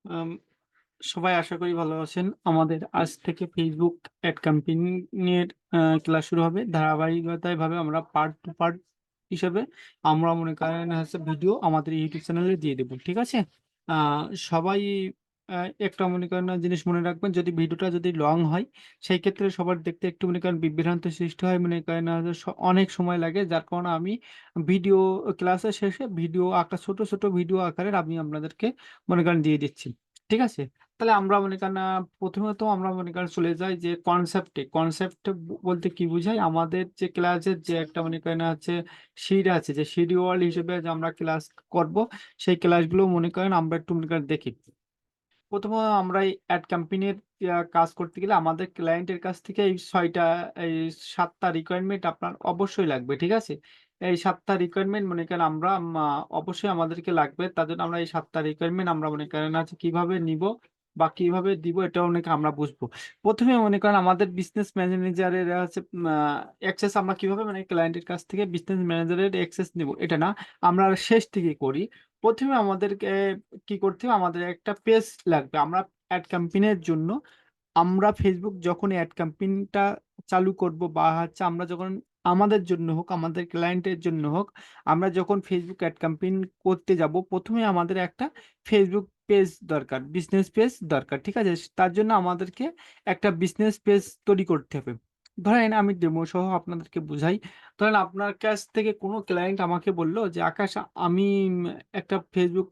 আম সবাই আশা করি ভালো আছেন। আমাদের আজ থেকে Facebook অ্যাড ক্যাম্পেইন এর ক্লাস শুরু হবে। ধারাবাহিকতায় ভাবে আমরা পার্ট টু পার্ট হিসেবে আমরা মনে করেন হচ্ছে ভিডিও আমাদের YouTube চ্যানেলে দিয়ে দেব। ঠিক আছে? আ সবাই আ একটা মনে করেন জিনিস মনে রাখবেন, যদি ভিডিওটা যদি লং হয়, সেই ক্ষেত্রে সবার দেখতে একটু মনে করেন বিভ্রান্তি সৃষ্টি হয়। মনে করেন অনেক সময় লাগে, যার কারণে আমি ভিডিও ক্লাসের শেষে ভিডিও ছোট, ছোট ভিডিও আকারে আমি আপনাদেরকে মনে করেন দিয়ে দিচ্ছি। ঠিক আছে? তাহলে আমরা মনে করেন প্রথমত আমরা মনে করেন চলে যাই যে কনসেপ্টে। কনসেপ্ট বলতে কি বুঝাই? আমাদের যে ক্লাসের যে একটা মনে করেন সিড আছে, যে শিডিউল হিসেবে যে আমরা ক্লাস করব, সেই ক্লাসগুলো মনে করেন আমরা একটু মনে করেন দেখি। প্রথমত আমরা এই অ্যাড ক্যাম্পেইন এর কাজ করতে গেলে আমাদের ক্লায়েন্টের কাছ থেকে এই ৭ টা রিকোয়ারমেন্ট আপনার অবশ্যই লাগবে। ঠিক আছে? এই ৭ টা রিকোয়ারমেন্ট মনে করেন আমরা অবশ্যই আমাদেরকে লাগবে। তার জন্য আমরা এই ৭ টা রিকোয়ারমেন্ট আমরা মনে করেন কিভাবে নিবো বা কিভাবে দিব এটাও আমরা বুঝবো। ১ম এ মনে করেন আমাদের বিজনেস ম্যানেজারের অ্যাক্সেস আমরা কিভাবে মানে ক্লায়েন্টের কাছ থেকে বিজনেস ম্যানেজারের অ্যাক্সেস নিবো এটা না, আমরা শেষ দিকে করি। ১ম এ আমাদেরকে কি করতে হবে? আমাদের একটা পেজ লাগবে। আমরা অ্যাড ক্যাম্পেইন এর জন্য আমরা Facebook যখন অ্যাড ক্যাম্পেইনটা চালু করব বা আমরা যখন আমাদের জন্য হোক, আমাদের ক্লায়েন্টের জন্য হোক, আমরা যখন Facebook অ্যাড ক্যাম্পেইন করতে যাব, ১ম এ আমাদের একটা Facebook পেজ দরকার, বিজনেস পেজ দরকার। ঠিক আছে? তার জন্য আমাদেরকে একটা বিজনেস পেজ তৈরি করতে হবে। ধরেন আমি ডেমো সহ আপনাদেরকে বুঝাই। ধরেন আপনার কাছ থেকে কোনো ক্লায়েন্ট আমাকে বলল যে, "আকাশ, আমি একটা Facebook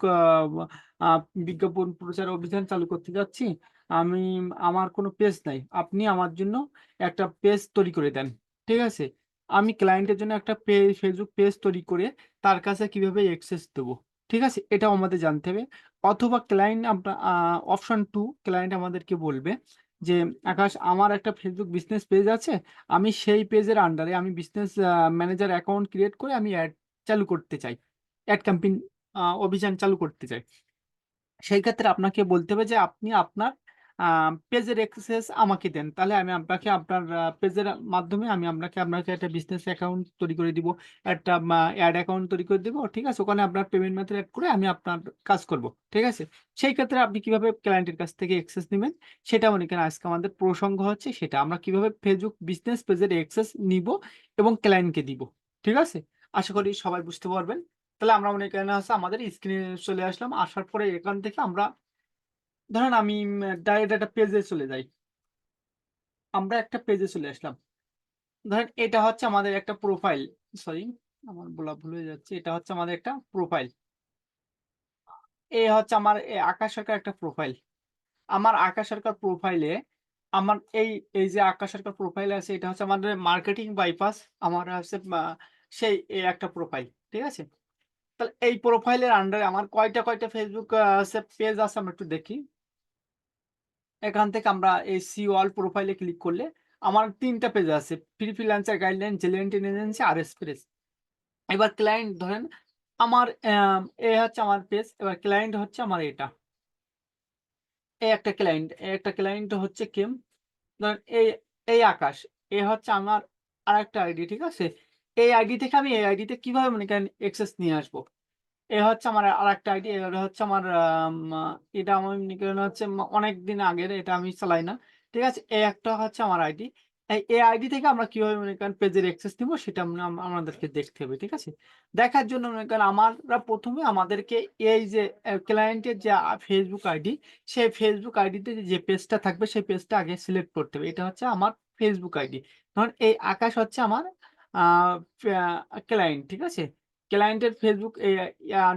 আ বিজ্ঞাপন প্রচার অভিযান চালু করতে যাচ্ছি। আমি আমার কোনো পেজ নাই। আপনি আমার জন্য একটা পেজ তৈরি করে দেন।" ঠিক আছে? আমি ক্লায়েন্টের জন্য একটা Facebook পেজ তৈরি করে তার কাছে কিভাবে অ্যাক্সেস দেবো। ঠিক আছে? এটাও আমাদের জানতে হবে। অথবা ক্লায়েন্ট আপনা আ অপশন 2, ক্লায়েন্ট আমাদেরকে বলবে যে, "আকাশ, আমার একটা Facebook বিজনেস পেজ আছে। আমি সেই পেজের আন্ডারে আমি বিজনেস ম্যানেজার অ্যাকাউন্ট ক্রিয়েট করে আমি অ্যাড চালু করতে চাই। অ্যাড ক্যাম্পেইন অভিযান চালু করতে চাই।" সেই ক্ষেত্রে আপনাকে বলতে হবে যে আপনি আপনার আ পেজের অ্যাক্সেস আমাকে দেন। তাহলে আমি আপনাকে আপনার পেজের মাধ্যমে আমি আপনাকে একটা বিজনেস অ্যাকাউন্ট তৈরি করে দিব। একটা এড অ্যাকাউন্ট তৈরি করে দিব। ঠিক আছে? ওখানে আপনার পেমেন্ট মেথড এড করে আমি আপনার কাজ করব। ঠিক আছে? সেই ক্ষেত্রে আপনি কিভাবে ক্লায়েন্টের কাছ থেকে অ্যাক্সেস নিবেন সেটা মনে করেন আজকে আমাদের প্রসঙ্গ হচ্ছে সেটা। আমরা কিভাবে Facebook বিজনেস পেজের অ্যাক্সেস নিব এবং ক্লায়েন্টকে দিব। ঠিক আছে? আশা করি সবাই বুঝতে পারবেন। তাহলে আমরা মনে করেন আমাদের স্ক্রিনে চলে আসলাম। আসার পরে এখান থেকে আমরা ধরেন আমি ডাইরেক্ট একটা পেজে চলে যাই। আমরা একটা পেজে চলে আসলাম। ধরেন এটা হচ্ছে আমাদের একটা প্রোফাইল। সরি, আমার বলা ভুল হয়ে যাচ্ছে। এটা হচ্ছে আমাদের একটা প্রোফাইল। হচ্ছে আমার আকাশ সরকার একটা প্রোফাইল। আমার আকাশ সরকার প্রোফাইলে আমার এই যে আকাশ সরকার প্রোফাইলে আছে, এটা হচ্ছে আমাদের মার্কেটিং বাইপাস। আমার হচ্ছে একটা প্রোফাইল। ঠিক আছে? তাহলে এই প্রোফাইলের আন্ডারে আমার কয়টা Facebook পেজ আছে আমরা একটু দেখি। এখান থেকে আমরা এই সি অল প্রোফাইলে ক্লিক করলে আমার ৩ টা পেজ আছে। ফ্রিল্যান্সার গাইডলাইন, জেনুইন এজেন্সি আর এক্সপ্রেস। এবার ক্লায়েন্ট ধরেন আমার হচ্ছে আমার পেজ। এবার ক্লায়েন্ট হচ্ছে আমার এটা। একটা ক্লায়েন্ট হচ্ছে কেম, ধরেন এই আকাশ। হচ্ছে আমার আরেকটা আইডি, ঠিক আছে? এই আইডি থেকে আমি এই আইডিতে কিভাবে মনে করেন অ্যাক্সেস নিয়ে আসবো? হচ্ছে আমার আরেকটা আইডি। এটা হচ্ছে আমার এটা আমার মনে করেন হচ্ছে অনেকদিন আগের, এটা আমি চালাই না। ঠিক আছে? এই একটা হচ্ছে আমার আইডি। এই আইডি থেকে আমরা কিভাবে মনে করেন পেজের অ্যাক্সেস নিবো সেটা আমাদেরকে দেখতে হবে। ঠিক আছে? দেখার জন্য মনে করেন আমরা ১ম এ আমাদেরকে এই যে ক্লায়েন্টের যে Facebook আইডি, সেই Facebook আইডিতে যে পেজটা থাকবে সেই পেজটা আগে সিলেক্ট করতে হবে। এটা হচ্ছে আমার Facebook আইডি। ধরুন এই আকাশ হচ্ছে আমার আ ক্লায়েন্ট। ঠিক আছে? ক্লায়েন্টের Facebook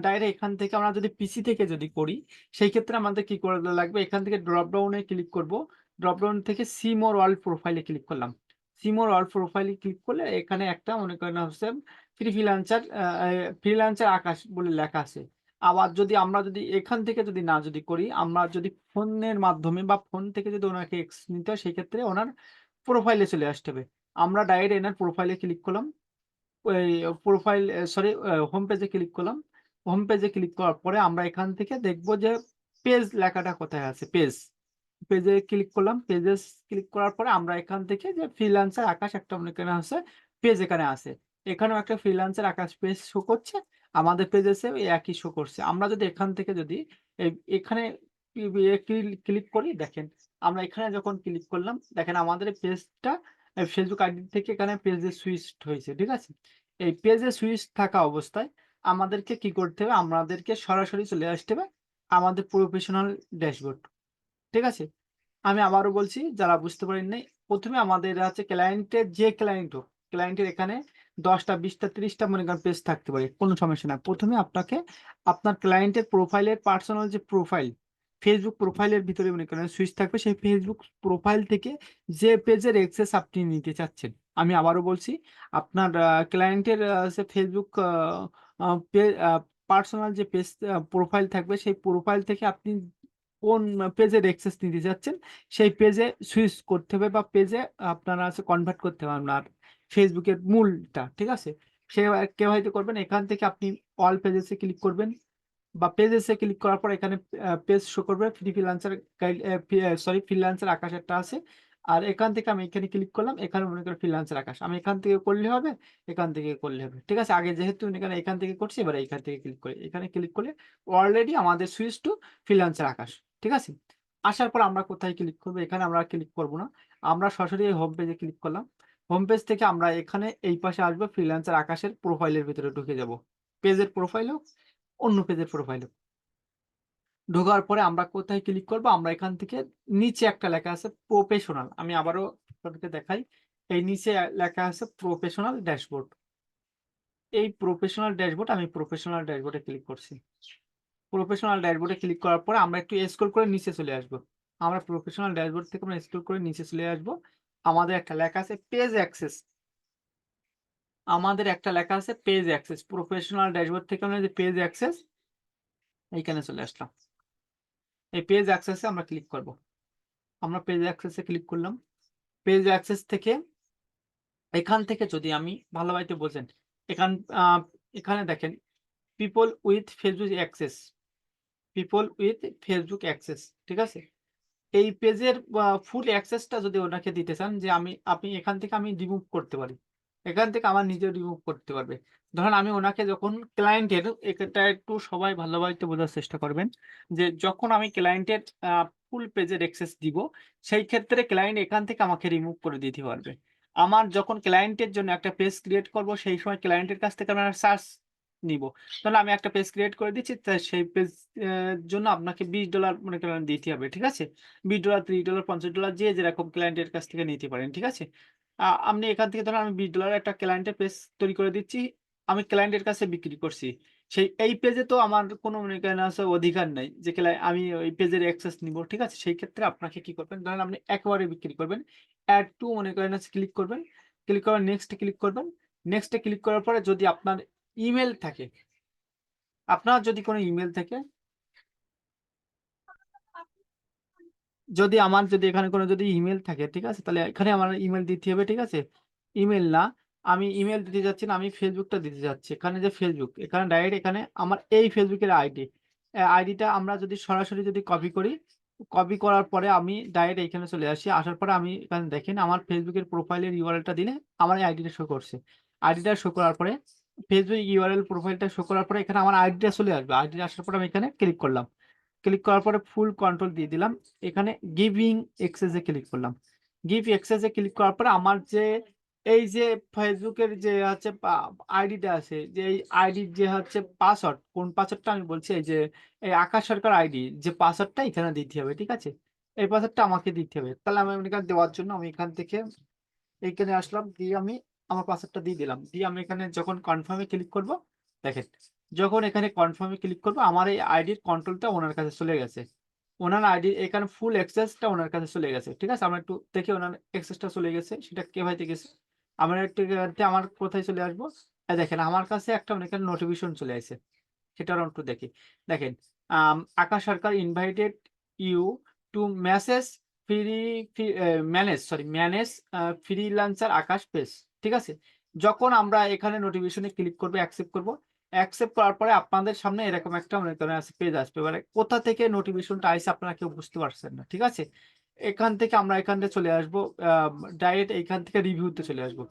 ডাইরেক্ট এখান থেকে আমরা যদি পিসি থেকে যদি করি, সেই ক্ষেত্রে আমাদের কি করা লাগবে? এখান থেকে ড্রপ ডাউন এ ক্লিক করব। ড্রপ ডাউন থেকে সি মোর অল প্রোফাইল এ ক্লিক করলাম। সি মোর অল প্রোফাইল এ ক্লিক করলে এখানে একটা মনে করেন হচ্ছে ফ্রিল্যান্সার আকাশ বলে লেখা আছে। আবার আমরা যদি এখান থেকে যদি না যদি করি, আমরা যদি ফোনের মাধ্যমে বা ফোন থেকে যদি ওনাকে নিতে হয়, সেক্ষেত্রে ওনার প্রোফাইলে চলে আসতে হবে। আমরা ডাইরেক্ট এনার প্রোফাইলে ক্লিক করলাম। ওই প্রোফাইল সরি হোম পেজে ক্লিক করলাম। হোম পেজে ক্লিক করার পরে আমরা এখান থেকে দেখব যে পেজ লেখাটা কোথায় আছে? পেজ। পেজে ক্লিক করলাম। পেজে ক্লিক করার পরে আমরা এখান থেকে যে ফ্রিল্যান্সার আকাশ একটা মনে করেন পেজ এখানে আছে। এখানেও একটা ফ্রিল্যান্সার আকাশ পেজ শো করছে। আমাদের পেজেও এই একই শো করছে। আমরা যদি এখান থেকে যদি এখানে ক্লিক করি, দেখেন আমরা এখানে যখন ক্লিক করলাম, দেখেন আমাদের পেজটা ফেসবুক আইডি থেকে এখানে পেজে সুইচ হয়েছে, ঠিক আছে? এই পেজে সুইচ থাকা অবস্থায় আমাদেরকে কি করতে হবে? আমাদেরকে সরাসরি চলে আসতে হবে আমাদের প্রফেশনাল ড্যাশবোর্ড, ঠিক আছে? আমি আবারও বলছি যারা বুঝতে পারেন নাই, ১ম এ আমাদের আছে ক্লায়েন্টের, যে ক্লায়েন্ট হোক, ক্লায়েন্টের এখানে ১০ টা, ২০ টা, ৩০ টা মনে করেন পেজ থাকতে পারে। কোনো সমস্যা না। ১ম এ আপনাকে আপনার ক্লায়েন্টের প্রোফাইলের পার্সোনাল যে প্রোফাইল, Facebook প্রোফাইলের ভিতরে মনে করেন সুইচ থাকবে। সেই Facebook প্রোফাইল থেকে যে পেজের অ্যাক্সেস আপনি নিতে চাচ্ছেন। আমি আবারও বলছি, আপনার ক্লায়েন্টের হচ্ছে Facebook a a pay a personal যে পেজ প্রোফাইল থাকবে, সেই প্রোফাইল থেকে আপনি কোন পেজের অ্যাক্সেস নিতে চাচ্ছেন, সেই পেজে সুইচ করতে হবে বা পেজে আপনারা হচ্ছে কনভার্ট করতে হবে আপনার Facebook এর মূলটা, ঠিক আছে? সে কিভাবে করবেন? এখান থেকে আপনি অল পেজেস এ ক্লিক করবেন বা পেজেস এ ক্লিক করার পর এখানে পেজ শো করবে। ফ্রিল্যান্সার গাইড ফ্রিল্যান্সার আকাশ একটা আছে। আর এখান থেকে আমি এখানে ক্লিক করলাম। এখানে মনে করেন ফ্রিল্যান্সার আকাশ। আমি এখান থেকে করলে হবে, এখান থেকে করলে হবে। ঠিক আছে? আগে যেহেতু এখান থেকে করছি, এবারে এখান থেকে ক্লিক করি। এখানে ক্লিক করলে অলরেডি আমাদের সুইচ টু ফ্রিল্যান্সার আকাশ। ঠিক আছে? আসার পর আমরা কোথায় ক্লিক করব? এখানে আমরা আর ক্লিক করব না। আমরা সরাসরি হোম পেজে ক্লিক করলাম। হোম পেজ থেকে আমরা এখানে এই পাশে আসবো, ফ্রিল্যান্সার আকাশের প্রোফাইলের ভিতরে ঢুকে যাব। পেজের প্রোফাইল হোক, অন্য পেজের প্রোফাইল হোক। ঢোকার পরে আমরা কোথায় ক্লিক করব? আমরা এখান থেকে নিচে একটা লেখা আছে প্রফেশনাল। আমি আবারও আপনাদেরকে দেখাই। এই নিচে লেখা আছে প্রফেশনাল ড্যাশবোর্ড। এই প্রফেশনাল ড্যাশবোর্ড, আমি প্রফেশনাল ড্যাশবোর্ডে ক্লিক করছি। প্রফেশনাল ড্যাশবোর্ডে ক্লিক করার পরে আমরা একটু স্ক্রল করে নিচে চলে আসব। আমরা প্রফেশনাল ড্যাশবোর্ড থেকে আমরা স্ক্রল করে নিচে চলে আসব। আমাদের একটা লেখা আছে পেজ অ্যাক্সেস। আমাদের একটা লেখা আছে পেজ অ্যাক্সেস। প্রফেশনাল ড্যাশবোর্ড থেকে আমরা যে পেজ অ্যাক্সেস, এইখানে চলে আসলাম। এই পেজ অ্যাক্সেস এ আমরা ক্লিক করব। আমরা পেজ অ্যাক্সেস এ ক্লিক করলাম। পেজ অ্যাক্সেস থেকে এখান থেকে যদি আমি ভালোভাবে বোঝেন, এখান আ এখানে দেখেন people with Facebook access, people with Facebook access, ঠিক আছে? এই পেজের ফুল অ্যাক্সেসটা যদি ওনাকে দিতে চান, যে আপনি এখান থেকে আমি রিমুভ করতে পারি। এখান থেকে আমার নিজেও রিমুভ করতে পারবে। ধরেন আমি ওনাকে যখন ক্লায়েন্টের, এটা একটু সবাই ভালোভাবে বোঝার চেষ্টা করবেন, যে যখন আমি ক্লায়েন্টের ফুল পেজের অ্যাক্সেস দিব, সেই ক্ষেত্রে ক্লায়েন্ট এখান থেকে আমাকে রিমুভ করে দিতে পারবে। আমার যখন ক্লায়েন্টের জন্য একটা পেজ ক্রিয়েট করব, সেই সময় ক্লায়েন্টের কাছ থেকে আমরা চার্জ নিব। তাহলে আমি একটা পেজ ক্রিয়েট করে দিচ্ছি, তা সেই পেজ জন্য আপনাকে $20 মনে করেন দিতে হবে। ঠিক আছে? $20, $30, $50, যে যেরকম ক্লায়েন্টের কাছ থেকে নিতে পারেন। ঠিক আছে? আপনি এখান থেকে ধরুন আমি $20 একটা ক্লায়েন্টের পেজ তৈরি করে দিচ্ছি। আমি ক্লায়েন্টের কাছে বিক্রি করছি। এই পেজে তো আমার কোনো মনে করেন আছে অধিকার নাই যে আমি ওই পেজের অ্যাক্সেস নিবো। ঠিক আছে? সেই ক্ষেত্রে আপনাকে কি করবেন? ধরেন আপনি একেবারে বিক্রি করবেন। এড টু মনে করেন আছে ক্লিক করবেন। ক্লিক করে নেক্সট এ ক্লিক করবেন। নেক্সট এ ক্লিক করার পরে যদি আপনার ইমেইল থাকে, আপনার যদি কোনো ইমেইল থাকে, যদি এখানে কোনো যদি ইমেইল থাকে, ঠিক আছে? তাহলে এখানে আমার ইমেইল দিতে হবে, ঠিক আছে? ইমেইল না, আমি ইমেইল দিতে যাচ্ছি না, আমি ফেসবুকটা দিতে যাচ্ছি। এখানে যে ফেসবুক, এখানে ডাইরেক্ট এখানে আমার এই ফেসবুকের আইডি। আইডিটা আমরা যদি সরাসরি যদি কপি করি, কপি করার পরে আমি ডাইরেক্ট এইখানে চলে আসি। আসার পরে আমি এখানে দেখেন আমার ফেসবুকের প্রোফাইলের ইউআরএলটা দিলে আমার এই আইডিটা শো করছে। আইডিটা শো করার পরে ফেসবুক ইউআরএল প্রোফাইলটা শো করার পরে এখানে আমার আইডিটা চলে আসবে। আইডিটা আসার পরে আমি এখানে ক্লিক করলাম। ক্লিক করার পরে ফুল কন্ট্রোল দিয়ে দিলাম। এখানে গিভিং অ্যাক্সেস এ ক্লিক করলাম। গিভ অ্যাক্সেস এ ক্লিক করার পরে আমার যে এই যে ফেসবুকের যে হচ্ছে আইডিটা আছে, যে এই আইডির যে হচ্ছে পাসওয়ার্ড, কোন পাসওয়ার্ডটা আমি বলছি, এই যে এই আকাশ সরকার আইডি যে পাসওয়ার্ডটা এখানে দিতে হবে, ঠিক আছে? এই পাসওয়ার্ডটা আমাকে দিতে হবে। তাহলে আমি এখানে দেওয়ার জন্য আমি এখান থেকে এইখানে আসলাম, দিয়ে আমি আমার পাসওয়ার্ডটা দিয়ে দিলাম। দিয়ে আমি এখানে যখন কনফার্ম এ ক্লিক করব, দেখেন যখন এখানে কনফার্ম এ ক্লিক করব আমার এই আইডির কন্ট্রোলটা ওনার কাছে চলে গেছে। ওনার আইডি এখানে ফুল অ্যাক্সেসটা ওনার কাছে চলে গেছে। ঠিক আছে? আমরা একটু দেখি ওনার অ্যাক্সেসটা চলে গেছে সেটা কিভাবে গেছে। আমরা একটু আমার কোথায় চলে আসবো? দেখেন আমার কাছে একটা এখানে নোটিফিকেশন চলে আসছে। সেটারও একটু দেখি। দেখেন, Akash Sarkar invited you to message free free manage freelancer Akash page. ঠিক আছে? যখন আমরা এখানে নোটিফিকেশনে ক্লিক করব, অ্যাকসেপ্ট করব। অ্যাকসেপ্ট করার পরে আপনাদের সামনে এরকম একটা মনে করেন পেজ আসবে। এবারে কোথা থেকে নোটিফিকেশনটা আইছে আপনারা কেউ বুঝতে পারছেন না। ঠিক আছে? এখান থেকে আমরা এখান থেকে চলে আসবো, ডাইরেক্ট এইখান থেকে রিভিউতে চলে আসবো।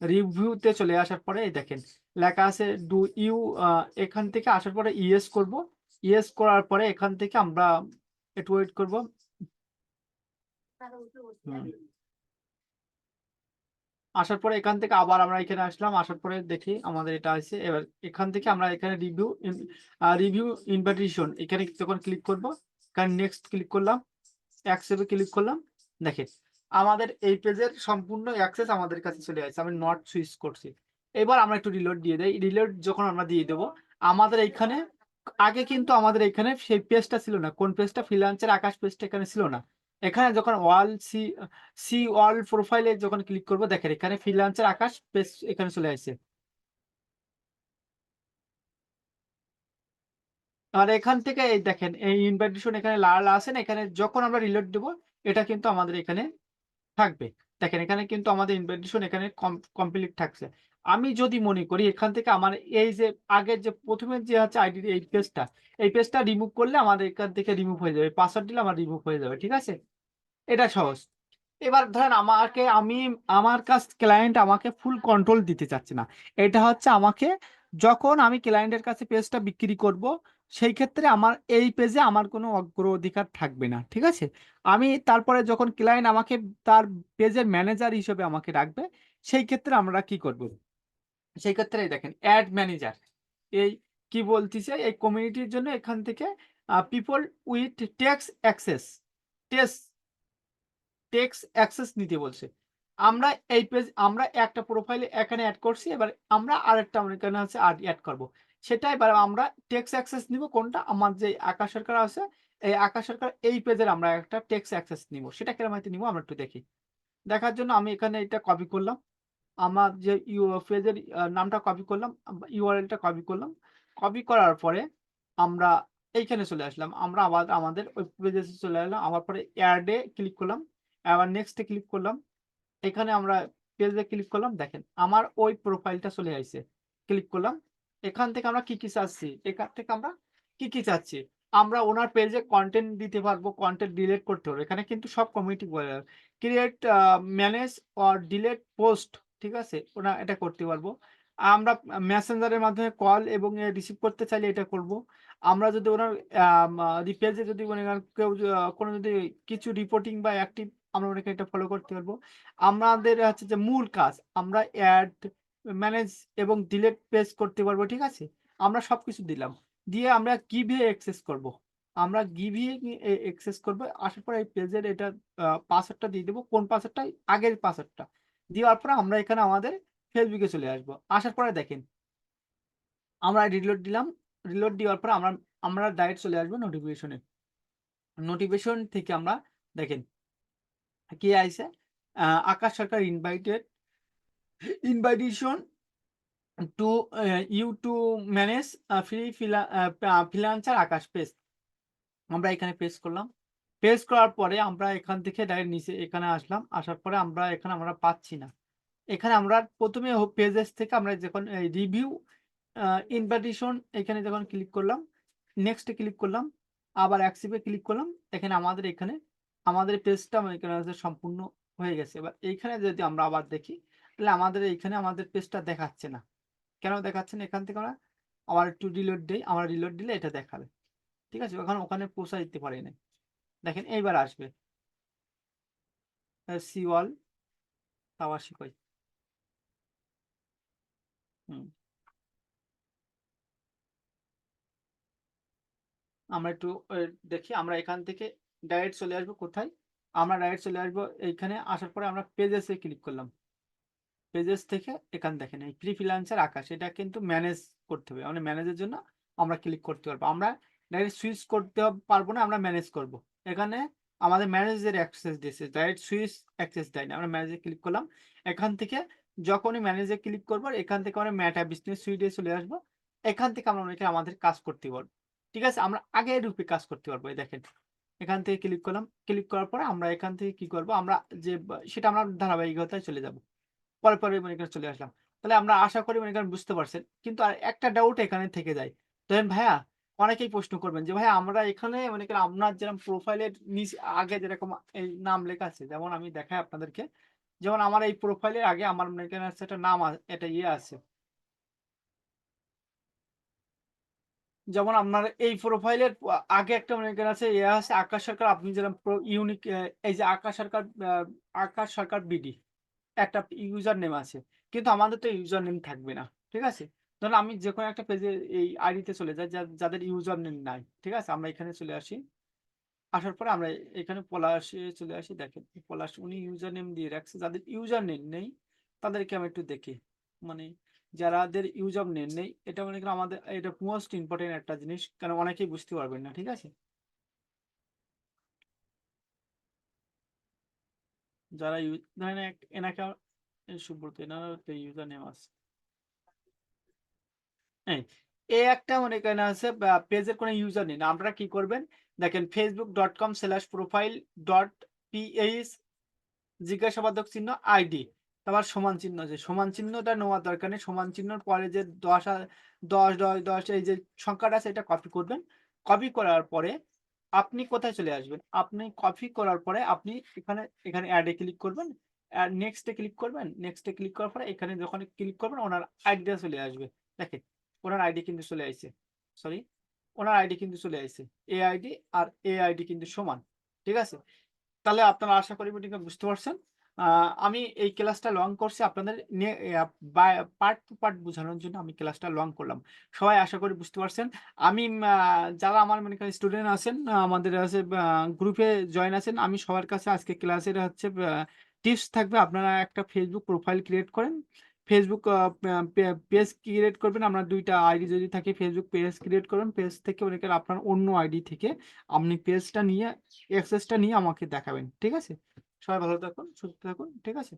রিভিউতে চলে আসার পরে এই দেখেন লেখা আছে ডু ইউ, এখান থেকে আসার পরে ইয়েস করব। ইয়েস করার পরে এখান থেকে আমরা একটু ওয়েট করবো। আসার পরে এখান থেকে আবার আমরা এখানে আসলাম, আসার পরে দেখি আমাদের এটা আছে। এবার এখান থেকে আমরা এখানে রিভিউ ইনভাইটেশন এখানে যখন ক্লিক করব, এখানে নেক্সট ক্লিক করলাম, অ্যাকসেপ্টে ক্লিক করলাম। দেখেন আমাদের এই পেজের সম্পূর্ণ অ্যাক্সেস আমাদের কাছে চলে আসছে। আমি নট সুইচ করছি। এবার আমরা একটু রিলোড দিয়ে দেই। রিলোড যখন আমরা দিয়ে দেবো, আমাদের এইখানে আগে কিন্তু আমাদের এখানে সেই পেজটা ছিল না। কোন পেজটা? ফ্রিল্যান্সার আকাশ পেজটা এখানে ছিল না। এখানে যখন সি অল প্রোফাইলে যখন ক্লিক করব, দেখেন এখানে ফ্রিল্যান্সার আকাশ পেজ এখানে চলে আসছে। আর এখান থেকে এই দেখেন এই ইনভাইটেশন এখানে লাল আছে না, এখানে যখন আমরা রিলোড দেব, এটা কিন্তু আমাদের এখানে থাকবে। দেখেন এখানে কিন্তু আমাদের ইনভাইটেশন এখানে কমপ্লিট থাকছে। আমি যদি মনে করি এখান থেকে আমার এই যে আগের যে প্রথমে যে হচ্ছে আইডি এই পেজটা রিমুভ করলে আমাদের এখান থেকে রিমুভ হয়ে যাবে। পাসওয়ার্ড দিলে আমার রিমুভ হয়ে যাবে। ঠিক আছে? এটা সহজ। এবার ধরেন আমার কাছ ক্লায়েন্ট আমাকে ফুল কন্ট্রোল দিতে চাচ্ছে না। এটা হচ্ছে আমাকে যখন আমি ক্লায়েন্টের কাছে পেজটা বিক্রি করব, সেই ক্ষেত্রে আমার এই পেজে আমার কোনো অগ্রাধিকার থাকবে না। ঠিক আছে? আমি তারপরে যখন ক্লায়েন্ট আমাকে তার পেজের ম্যানেজার হিসেবে আমাকে রাখবে, সেই ক্ষেত্রে আমরা কি করব? সেই ক্ষেত্রে এই দেখেন এড ম্যানেজার, এই কি বলতিছে, এই কমিউনিটির জন্য এখান থেকে পিপল উইথ টেক্স অ্যাক্সেস নিতে বলছে। আমরা একটা প্রোফাইলে এখানে এড করছি। এবার আমরা আরেকটা আমার এখানে আছে এড করব। সেটা এবার আমরা টেক্সট অ্যাক্সেস নিব কোনটা? আমার যে আকাশ সরকার আছে, এই আকাশ সরকার এই পেজের আমরা একটা টেক্সট অ্যাক্সেস নিব। সেটা কিরকম নিব আমরা একটু দেখি। দেখার জন্য আমি এখানে এটা কপি করলাম। আমার যে পেজের নামটা কপি করলাম, ইউআরএলটা কপি করলাম। কপি করার পরে আমরা এইখানে চলে আসলাম। আমরা আবার আমাদের ওই পেজে চলে আসলাম। আবার পরে এড এ ক্লিক করলাম। আবার নেক্সট এ ক্লিক করলাম। এখানে আমরা পেজে ক্লিক করলাম। দেখেন আমার ওই প্রোফাইলটা চলে আইছে। ক্লিক করলাম। এখান থেকে আমরা কি চাচ্ছি? এখান থেকে আমরা কি চাচ্ছি? আমরা ওনার পেজে কনটেন্ট দিতে পারবো, কনটেন্ট ডিলিট করতে পারবো। এখানে কিন্তু সব কমিউনিটি বলে create, manage or delete post. ঠিক আছে? এটা করতে পারবো। আমরা মেসেঞ্জারের মাধ্যমে কল এবং রিসিভ করতে চাইলে এটা করব। আমরা যদি ওনার পেজে যদি মনে করেন কেউ কোনো যদি কিছু রিপোর্টিং বা অ্যাক্টিভ, আমরা ওনাকে এটা ফলো করতে পারবো। আমাদের হচ্ছে যে মূল কাজ, আমরা অ্যাড, ম্যানেজ এবং ডিলিট পেজ করতে পারবো। ঠিক আছে? আমরা সবকিছু দিলাম। দিয়ে আমরা কিভাবে অ্যাক্সেস করব? আমরা কিভাবে অ্যাক্সেস করব? আসার পরে এই পেজের এটা পাসওয়ার্ডটা দিয়ে দেব। কোন পাসওয়ার্ডটা? আগের পাসওয়ার্ডটা। দেওয়ার পরে আমরা এখানে আমাদের ফেসবুকে চলে আসবো। আসার পরে দেখেন আমরা রিলোড দিলাম। রিলোড দেওয়ার পরে আমরা ডাইরেক্ট চলে আসবো নোটিফিকেশনে। নোটিফিকেশন থেকে আমরা দেখেন কি আইছে, Akash Sarkar invitation to you to manage freelancer Akash page. আমরা এখানে পেজ করলাম। পেজ করার পরে আমরা এখান থেকে ডাইরেক্ট নিচে এখানে আসলাম। আসার পরে আমরা পাচ্ছি না। এখানে আমরা ১ম এ পেজেস থেকে আমরা যখন রিভিউ ইনভাইটেশন এখানে যখন ক্লিক করলাম, নেক্সট এ ক্লিক করলাম, আবার অ্যাকসেপ্ট এ ক্লিক করলাম। দেখেন আমাদের পেজটা এখানে আছে সম্পূর্ণ হয়ে গেছে। এবার এইখানে যদি আমরা আবার দেখি, তাহলে এইখানে আমাদের পেজটা দেখাচ্ছে না। কেন দেখাচ্ছে না? এখান থেকে আমরা আবার একটু রিলোড দেই। আমরা রিলোড দিলে এটা দেখাবে। ঠিক আছে? ওখানে পৌঁছায় দিতে পারি নাই। দেখেন এইবার আসবে। সিওয়াল তাওয়াশি কই? হুম। আমরা একটু দেখি। আমরা এখান থেকে ডাইরেক্ট চলে আসবো কোথায়? আমরা ডাইরেক্ট চলে আসবো এইখানে। আসার পরে আমরা পেজেস এ ক্লিক করলাম। পেজেস থেকে এখানে দেখেন এই ফ্রিল্যান্সার আকাশ, এটা কিন্তু ম্যানেজ করতে হবে। মানে ম্যানেজের জন্য আমরা ক্লিক করতে পারবো। আমরা ডাইরেক্ট সুইচ করতে পারবো না, আমরা ম্যানেজ করব। এখানে আমাদের ম্যানেজের অ্যাক্সেস দিয়েছে, ডাইরেক্ট সুইচ অ্যাক্সেস দেয় না। আমরা ম্যানেজে ক্লিক করলাম। এখান থেকে যখনই ম্যানেজে ক্লিক করবো, এখান থেকে আমরা মেটা বিজনেস সুইটে চলে আসবো। এখান থেকে আমরা অনেকে আমাদের কাজ করতে পারবো। ঠিক আছে? আমরা আগের রূপে কাজ করতে পারবো। এই দেখেন এখান থেকে ক্লিক করলাম। ক্লিক করার পরে আমরা এখান থেকে কি করবো? আমরা যে সেটা আমরা ধারাবাহিকতায় চলে যাব। পরে মনে করেন চলে আসলাম। তাহলে আমরা আশা করি মনে করেন বুঝতে পারছেন। কিন্তু আর একটা ডাউট এখানে থেকে যায়। ধরেন ভাইয়া, অনেকেই প্রশ্ন করবেন যে ভাইয়া আমরা এখানে মনে করেন আপনার যেরকম প্রোফাইলের আগে যেরকম এই নাম লেখা আছে, যেমন আমি দেখাই আপনাদেরকে। যেমন আমার এই প্রোফাইলের আগে আমার মনে করেন একটা নাম এটা আছে। যেমন আপনার এই প্রোফাইলের আগে একটা মনে করেন আছে ইয়ে আছে আকাশ সরকার আপনি যেরকম ইউনিক এই যে আকাশ সরকার বিডি একটা ইউজার নেম আছে। কিন্তু আমাদের তো ইউজার নেম থাকবে না। ঠিক আছে? ধরুন আমি যেকোনো একটা পেজে এই আইডিতে চলে যাই যাদের ইউজার নেম নাই। ঠিক আছে? আমরা এখানে চলে আসি। আসার পরে আমরা এখানে পলাশে চলে আসি দেখেন। পলাশ উনি ইউজার নেম দিয়ে রাখছে। যাদের ইউজার নেম নেই তাদেরকে আমি একটু দেখি। মানে যারাদের ইউজার নেম নেই এটা মনে করেন আমাদের এটা মোস্ট ইম্পোর্টেন্ট একটা জিনিস। কারণ অনেকেই বুঝতে পারবেন না। ঠিক আছে? যারা ধরেন এনাকে সুব্রত এনারও তো ইউজার নেম আছে। হ্যাঁ, এ একটা মনে করেন আছে পেজের কোনো ইউজার নেই। আপনারা কি করবেন? দেখেন facebook.com/profile.ph জিজ্ঞাসাবাদক চিহ্ন আইডি। তারপর সমান চিহ্ন আছে। সমান চিহ্নটা নেওয়ার দরকার নেই। সমান চিহ্নর পরে যে 10 এই যে সংখ্যাটা আছে এটা কপি করবেন। কপি করার পরে আপনি কোথায় চলে আসবেন? আপনি কপি করার পরে আপনি এখানে এড এ ক্লিক করবেন। নেক্সট এ ক্লিক করবেন। নেক্সট এ ক্লিক করার পরে এখানে যখন ক্লিক করবেন ওনার আইডিটা চলে আসবে। দেখেন ওনার আইডি কিন্তু চলে আইছে। সরি, ওনার আইডি কিন্তু চলে আইছে। এই আইডি আর এই আইডি কিন্তু সমান। ঠিক আছে? তাহলে আপনারা আশা করি ভিডিওটা বুঝতে পারছেন। আ আমি এই ক্লাসটা লং করছি আপনাদের নিয়ে পার্ট টু পার্ট বোঝানোর জন্য আমি ক্লাসটা লং করলাম। সবাই আশা করি বুঝতে পারছেন। আমি যারা আমার মনে করেন স্টুডেন্ট আছেন আমাদের আছে গ্রুপে জয়েন আছেন। আমি সবার কাছে আজকে ক্লাসের হচ্ছে টিপস থাকবে। আপনারা একটা Facebook প্রোফাইল ক্রিয়েট করেন। Facebook আ পেজ ক্রিয়েট করবেন। আপনার ২ টা আইডি যদি থাকে Facebook পেজ ক্রিয়েট করবেন। পেজ থেকে মনে করেন আপনার অন্য আইডি থেকে আপনি পেজটা নিয়ে অ্যাক্সেসটা নিয়ে আমাকে দেখাবেন। ঠিক আছে? সবাই ভালো থাকুন, সুস্থ থাকুন। ঠিক আছে?